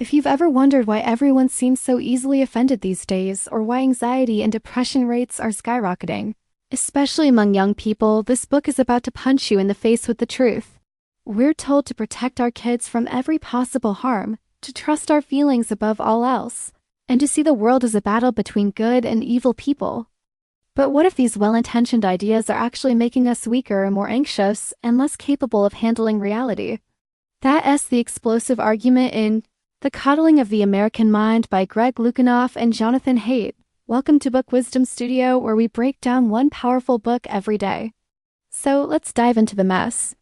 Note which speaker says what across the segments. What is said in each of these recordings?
Speaker 1: If you've ever wondered why everyone seems so easily offended these days, or why anxiety and depression rates are skyrocketing, especially among young people, this book is about to punch you in the face with the truth. We're told to protect our kids from every possible harm, to trust our feelings above all else, and to see the world as a battle between good and evil people. But what if these well-intentioned ideas are actually making us weaker and more anxious and less capable of handling reality? That's the explosive argument in The Coddling of the American Mind by Greg Lukianoff and Jonathan Haidt. Welcome to Book Wisdom Studio, where we break down one powerful book every day. So let's dive into the mess.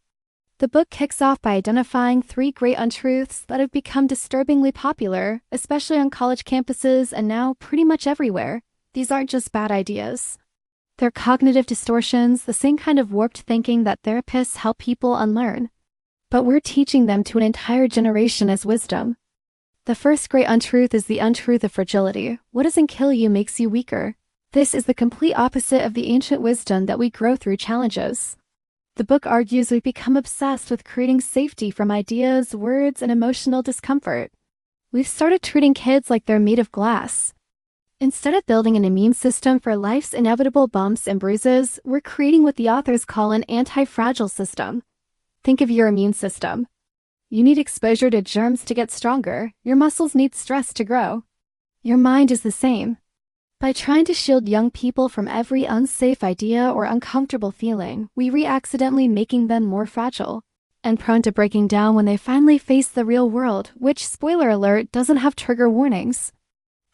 Speaker 1: The book kicks off by identifying 3 great untruths that have become disturbingly popular, especially on college campuses and now pretty much everywhere. These aren't just bad ideas. They're cognitive distortions, the same kind of warped thinking that therapists help people unlearn. But we're teaching them to an entire generation as wisdom. The first great untruth is the untruth of fragility. What doesn't kill you makes you weaker. This is the complete opposite of the ancient wisdom that we grow through challenges. The book argues we've become obsessed with creating safety from ideas, words, and emotional discomfort. We've started treating kids like they're made of glass. Instead of building an immune system for life's inevitable bumps and bruises, we're creating what the authors call an anti-fragile system. Think of your immune system. You need exposure to germs to get stronger. Your muscles need stress to grow. Your mind is the same. By trying to shield young people from every unsafe idea or uncomfortable feeling, we accidentally making them more fragile and prone to breaking down when they finally face the real world, which, spoiler alert, doesn't have trigger warnings.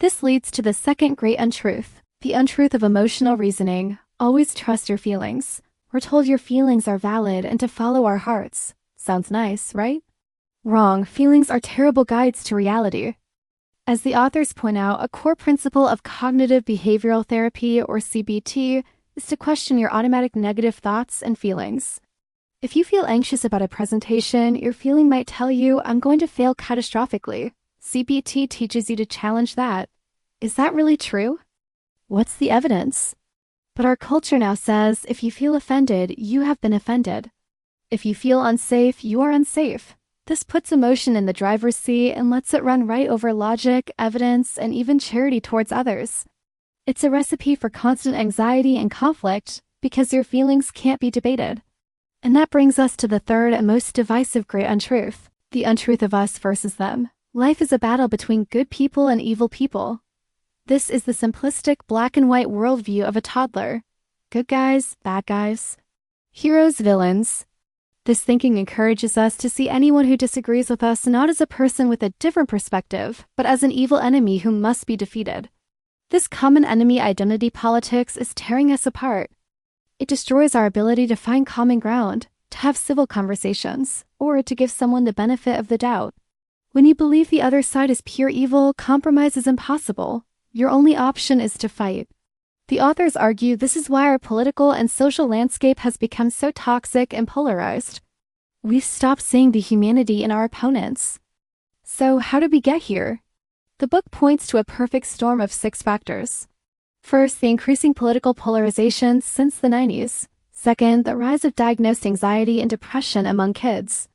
Speaker 1: This leads to the second great untruth, the untruth of emotional reasoning. Always trust your feelings. We're told your feelings are valid and to follow our hearts. Sounds nice, right? Wrong. Feelings are terrible guides to reality. As the authors point out, a core principle of cognitive behavioral therapy, or CBT, is to question your automatic negative thoughts and feelings. If you feel anxious about a presentation, your feeling might tell you, "I'm going to fail catastrophically." CBT teaches you to challenge that. Is that really true? What's the evidence? But our culture now says, if you feel offended, you have been offended. If you feel unsafe, you are unsafe. This puts emotion in the driver's seat and lets it run right over logic, evidence, and even charity towards others. It's a recipe for constant anxiety and conflict because your feelings can't be debated. And that brings us to the third and most divisive great untruth, the untruth of us versus them. Life is a battle between good people and evil people. This is the simplistic black and white worldview of a toddler. Good guys, bad guys. Heroes, villains. This thinking encourages us to see anyone who disagrees with us not as a person with a different perspective, but as an evil enemy who must be defeated. This common enemy identity politics is tearing us apart. It destroys our ability to find common ground, to have civil conversations, or to give someone the benefit of the doubt. When you believe the other side is pure evil, compromise is impossible. Your only option is to fight. The authors argue this is why our political and social landscape has become so toxic and polarized. We've stopped seeing the humanity in our opponents. So how did we get here? The book points to a perfect storm of 6 factors. First, the increasing political polarization since the 90s. Second, the rise of diagnosed anxiety and depression among kids.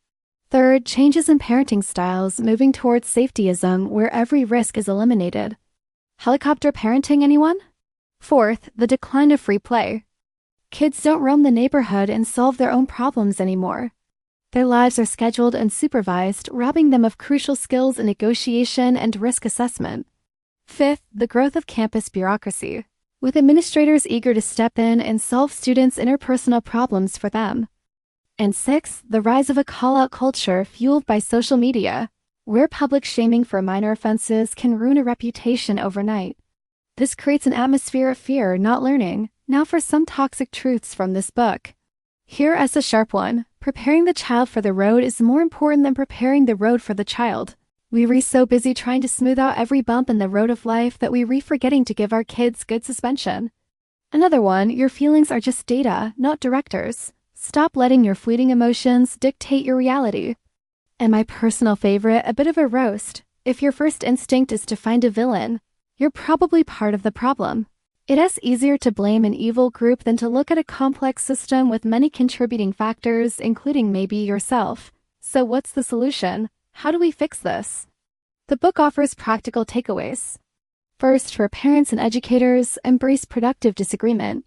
Speaker 1: Third, changes in parenting styles moving towards safetyism where every risk is eliminated. Helicopter parenting, anyone? Fourth, the decline of free play. Kids don't roam the neighborhood and solve their own problems anymore. Their lives are scheduled and supervised, robbing them of crucial skills in negotiation and risk assessment. Fifth, the growth of campus bureaucracy, with administrators eager to step in and solve students' interpersonal problems for them. And sixth, the rise of a call-out culture fueled by social media, where public shaming for minor offenses can ruin a reputation overnight. This creates an atmosphere of fear, not learning. Now for some toxic truths from this book. Here as a sharp one, preparing the child for the road is more important than preparing the road for the child. We're so busy trying to smooth out every bump in the road of life that we're forgetting to give our kids good suspension. Another one, your feelings are just data, not directors. Stop letting your fleeting emotions dictate your reality. And my personal favorite, a bit of a roast. If your first instinct is to find a villain, you're probably part of the problem. It is easier to blame an evil group than to look at a complex system with many contributing factors, including maybe yourself. So what's the solution? How do we fix this? The book offers practical takeaways. First, for parents and educators, embrace productive disagreement.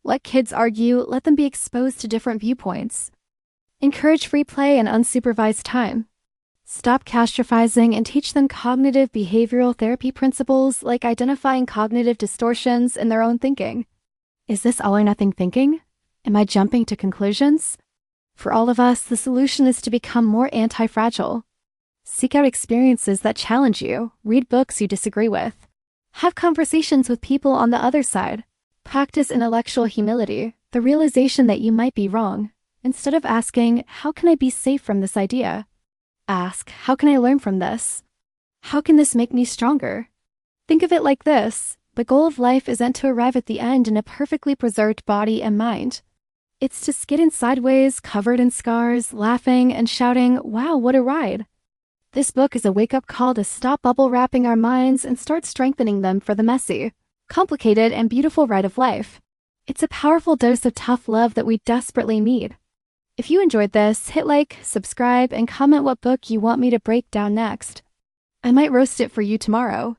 Speaker 1: Let kids argue, let them be exposed to different viewpoints. Encourage free play and unsupervised time. Stop catastrophizing and teach them cognitive behavioral therapy principles like identifying cognitive distortions in their own thinking. Is this all or nothing thinking? Am I jumping to conclusions? For all of us, the solution is to become more anti-fragile. Seek out experiences that challenge you, read books you disagree with. Have conversations with people on the other side. Practice intellectual humility, the realization that you might be wrong. Instead of asking, how can I be safe from this idea? Ask, how can I learn from this? How can this make me stronger? Think of it like this: the goal of life isn't to arrive at the end in a perfectly preserved body and mind. It's to skid in sideways, covered in scars, laughing and shouting, wow, what a ride. This book is a wake-up call to stop bubble wrapping our minds and start strengthening them for the messy, complicated, and beautiful ride of life. It's a powerful dose of tough love that we desperately need. If you enjoyed this, hit like, subscribe, and comment what book you want me to break down next. I might roast it for you tomorrow.